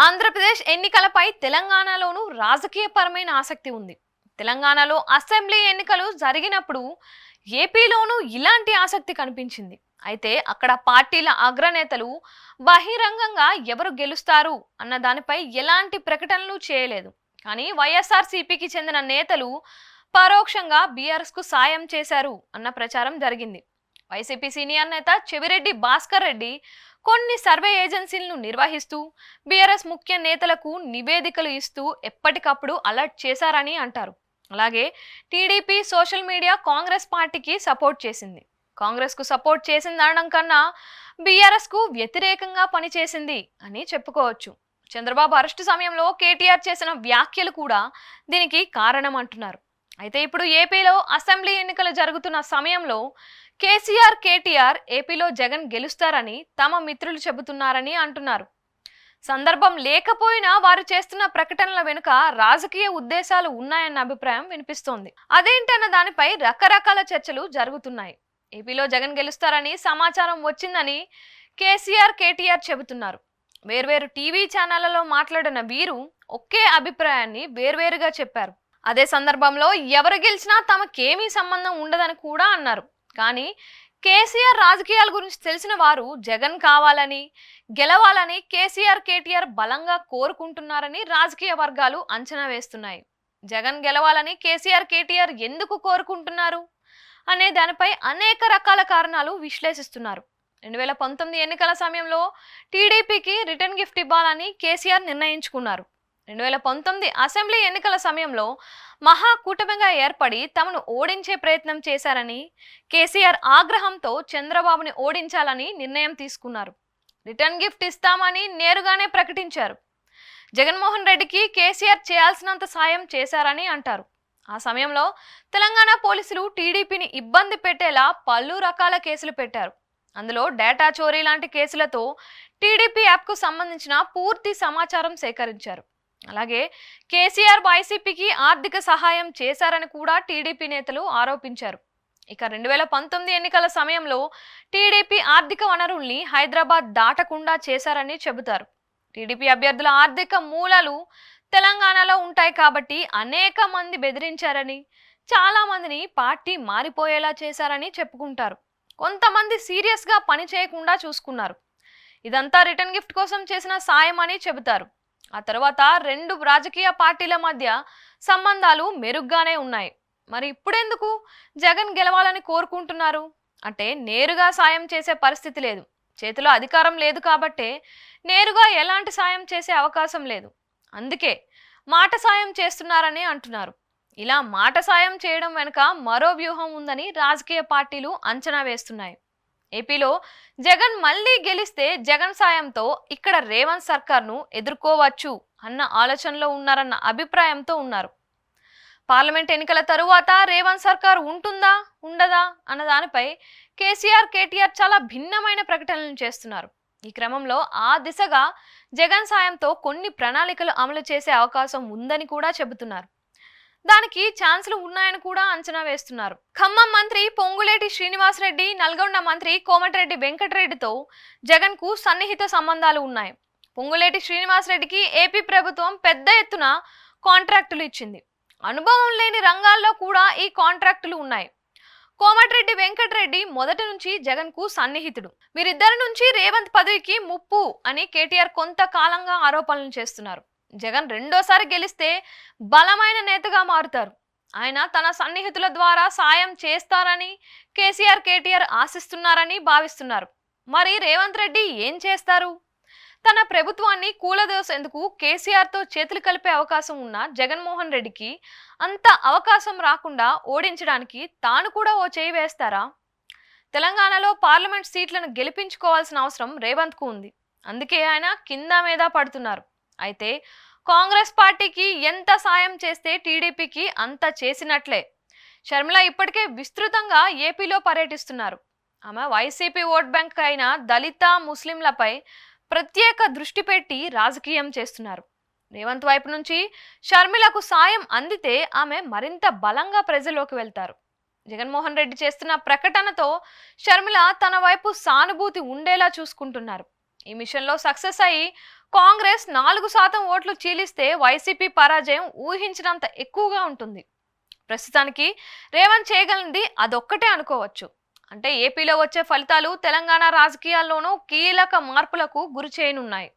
ఆంధ్రప్రదేశ్ ఎన్నికలపై తెలంగాణలోనూ రాజకీయపరమైన ఆసక్తి ఉంది. తెలంగాణలో అసెంబ్లీ ఎన్నికలు జరిగినప్పుడు ఏపీలోనూ ఇలాంటి ఆసక్తి కనిపించింది. అయితే అక్కడ పార్టీల అగ్రనేతలు బహిరంగంగా ఎవరు గెలుస్తారు అన్న దానిపై ఎలాంటి ప్రకటనలు చేయలేదు. కానీ వైఎస్ఆర్సీపీకి చెందిన నేతలు పరోక్షంగా బీఆర్ఎస్కు సాయం చేశారు అన్న ప్రచారం జరిగింది. వైసీపీ సీనియర్ నేత చెవిరెడ్డి భాస్కర్ రెడ్డి కొన్ని సర్వే ఏజెన్సీలను నిర్వహిస్తూ బీఆర్ఎస్ ముఖ్య నేతలకు నివేదికలు ఇస్తూ ఎప్పటికప్పుడు అలర్ట్ చేశారని అంటారు. అలాగే టీడీపీ సోషల్ మీడియా కాంగ్రెస్ పార్టీకి సపోర్ట్ చేసింది. కాంగ్రెస్కు సపోర్ట్ చేసిందనడం కన్నా బీఆర్ఎస్కు వ్యతిరేకంగా పనిచేసింది అని చెప్పుకోవచ్చు. చంద్రబాబు అరెస్టు సమయంలో కేటీఆర్ చేసిన వ్యాఖ్యలు కూడా దీనికి కారణం అంటున్నారు. అయితే ఇప్పుడు ఏపీలో అసెంబ్లీ ఎన్నికలు జరుగుతున్న సమయంలో కేసీఆర్ కేటీఆర్ ఏపీలో జగన్ గెలుస్తారని తమ మిత్రులు చెబుతున్నారని అంటున్నారు. సందర్భం లేకపోయినా వారు చేస్తున్న ప్రకటనల వెనుక రాజకీయ ఉద్దేశాలు ఉన్నాయన్న అభిప్రాయం వినిపిస్తోంది. అదేంటన్న దానిపై రకరకాల చర్చలు జరుగుతున్నాయి. ఏపీలో జగన్ గెలుస్తారని సమాచారం వచ్చిందని కేసీఆర్ కేటీఆర్ చెబుతున్నారు. వేర్వేరు టీవీ ఛానళ్లలో మాట్లాడిన వీరు ఒకే అభిప్రాయాన్ని వేర్వేరుగా చెప్పారు. అదే సందర్భంలో ఎవరు గెలిచినా తమకేమీ సంబంధం ఉండదని కూడా అన్నారు. కానీ కేసీఆర్ రాజకీయాల గురించి తెలిసిన వారు జగన్ కావాలని గెలవాలని కేసీఆర్ కేటీఆర్ బలంగా కోరుకుంటున్నారని రాజకీయ వర్గాలు అంచనా వేస్తున్నాయి. జగన్ గెలవాలని కేసీఆర్ కేటీఆర్ ఎందుకు కోరుకుంటున్నారు అనే దానిపై అనేక రకాల కారణాలు విశ్లేషిస్తున్నారు. 2019 ఎన్నికల సమయంలో టీడీపీకి రిటర్న్ గిఫ్ట్ ఇవ్వాలని కేసీఆర్ నిర్ణయించుకున్నారు. 2019 అసెంబ్లీ ఎన్నికల సమయంలో మహాకూటమిగా ఏర్పడి తమను ఓడించే ప్రయత్నం చేశారని కేసీఆర్ ఆగ్రహంతో చంద్రబాబుని ఓడించాలని నిర్ణయం తీసుకున్నారు. రిటర్న్ గిఫ్ట్ ఇస్తామని నేరుగానే ప్రకటించారు. జగన్మోహన్ రెడ్డికి కేసీఆర్ చేయాల్సినంత సాయం చేశారని అంటారు. ఆ సమయంలో తెలంగాణ పోలీసులు టీడీపీని ఇబ్బంది పెట్టేలా పలు రకాల కేసులు పెట్టారు. అందులో డేటా చోరీ లాంటి కేసులతో టీడీపీ యాప్కు సంబంధించిన పూర్తి సమాచారం సేకరించారు. అలాగే కేసీఆర్ వైసీపీకి ఆర్థిక సహాయం చేశారని కూడా టీడీపీ నేతలు ఆరోపించారు. ఇక 2019 ఎన్నికల సమయంలో టీడీపీ ఆర్థిక వనరుల్ని హైదరాబాద్ దాటకుండా చేశారని చెబుతారు. టీడీపీ అభ్యర్థుల ఆర్థిక మూలాలు తెలంగాణలో ఉంటాయి కాబట్టి అనేక మంది బెదిరించారని, చాలా మందిని పార్టీ మారిపోయేలా చేశారని చెప్పుకుంటారు. కొంతమంది సీరియస్గా పని చేయకుండా చూసుకున్నారు. ఇదంతా రిటర్న్ గిఫ్ట్ కోసం చేసిన సాయం అని చెబుతారు. ఆ తర్వాత రెండు రాజకీయ పార్టీల మధ్య సంబంధాలు మెరుగ్గానే ఉన్నాయి. మరి ఇప్పుడెందుకు జగన్ గెలవాలని కోరుకుంటున్నారు అంటే నేరుగా సాయం చేసే పరిస్థితి లేదు, చేతిలో అధికారం లేదు కాబట్టే నేరుగా ఎలాంటి సాయం చేసే అవకాశం లేదు. అందుకే మాట సాయం చేస్తున్నారని అంటున్నారు. ఇలా మాట సాయం చేయడం వెనుక మరో వ్యూహం ఉందని రాజకీయ పార్టీలు అంచనా వేస్తున్నాయి. ఏపీలో జగన్ మళ్ళీ గెలిస్తే జగన్ సాయంతో ఇక్కడ రేవంత్ సర్కార్ను ఎదుర్కోవచ్చు అన్న ఆలోచనలో ఉన్నారన్న అభిప్రాయంతో ఉన్నారు. పార్లమెంట్ ఎన్నికల తరువాత రేవంత్ సర్కార్ ఉంటుందా ఉండదా అన్న దానిపై కేసీఆర్ కేటీఆర్ చాలా భిన్నమైన ప్రకటనలు చేస్తున్నారు. ఈ క్రమంలో ఆ దిశగా జగన్ సాయంతో కొన్ని ప్రణాళికలు అమలు చేసే అవకాశం ఉందని కూడా చెబుతున్నారు. దానికి ఛాన్సులు ఉన్నాయని కూడా అంచనా వేస్తున్నారు. ఖమ్మం మంత్రి పొంగులేటి శ్రీనివాసరెడ్డి, నల్గొండ మంత్రి కోమటిరెడ్డి వెంకటరెడ్డితో జగన్ కు సన్నిహిత సంబంధాలు ఉన్నాయి. పొంగులేటి శ్రీనివాసరెడ్డికి ఏపీ ప్రభుత్వం పెద్ద ఎత్తున కాంట్రాక్టులు ఇచ్చింది. అనుభవం లేని రంగాల్లో కూడా ఈ కాంట్రాక్టులు ఉన్నాయి. కోమటిరెడ్డి వెంకటరెడ్డి మొదటి నుంచి జగన్ కు సన్నిహితుడు. వీరిద్దరి నుంచి రేవంత్ పదవికి ముప్పు అని కేటీఆర్ కొంతకాలంగా ఆరోపణలు చేస్తున్నారు. జగన్ రెండోసారి గెలిస్తే బలమైన నేతగా మారుతారు. ఆయన తన సన్నిహితుల ద్వారా సాయం చేస్తారని కేసీఆర్ కేటీఆర్ ఆశిస్తున్నారని భావిస్తున్నారు. మరి రేవంత్ రెడ్డి ఏం చేస్తారు? తన ప్రభుత్వాన్ని కూలదోసేందుకు కేసీఆర్తో చేతులు కలిపే అవకాశం ఉన్న జగన్మోహన్ రెడ్డికి అంత అవకాశం రాకుండా ఓడించడానికి తాను కూడా ఓ చేయి వేస్తారా? తెలంగాణలో పార్లమెంట్ సీట్లను గెలిపించుకోవాల్సిన అవసరం రేవంత్కు ఉంది. అందుకే ఆయన కింద మీద పడుతున్నారు. అయితే కాంగ్రెస్ పార్టీకి ఎంత సాయం చేస్తే టీడీపీకి అంత చేసినట్లే. షర్మిల ఇప్పటికే విస్తృతంగా ఏపీలో పర్యటిస్తున్నారు. ఆమె వైసీపీ ఓట్ బ్యాంక్ అయిన దళిత ముస్లింలపై ప్రత్యేక దృష్టి పెట్టి రాజకీయం చేస్తున్నారు. రేవంత్ వైపు నుంచి షర్మిలకు సాయం అందితే ఆమె మరింత బలంగా ప్రజల్లోకి వెళ్తారు. జగన్మోహన్ రెడ్డి చేస్తున్న ప్రకటనతో షర్మిల తన వైపు సానుభూతి ఉండేలా చూసుకుంటున్నారు. ఈ మిషన్లో సక్సెస్ అయ్యి కాంగ్రెస్ 4% ఓట్లు చీలిస్తే వైసీపీ పరాజయం ఊహించినంత ఎక్కువగా ఉంటుంది. ప్రస్తుతానికి రేవంత్ చేయగలిగింది అదొక్కటే అనుకోవచ్చు. అంటే ఏపీలో వచ్చే ఫలితాలు తెలంగాణ రాజకీయాల్లోనూ కీలక మార్పులకు గురి చేయనున్నాయి.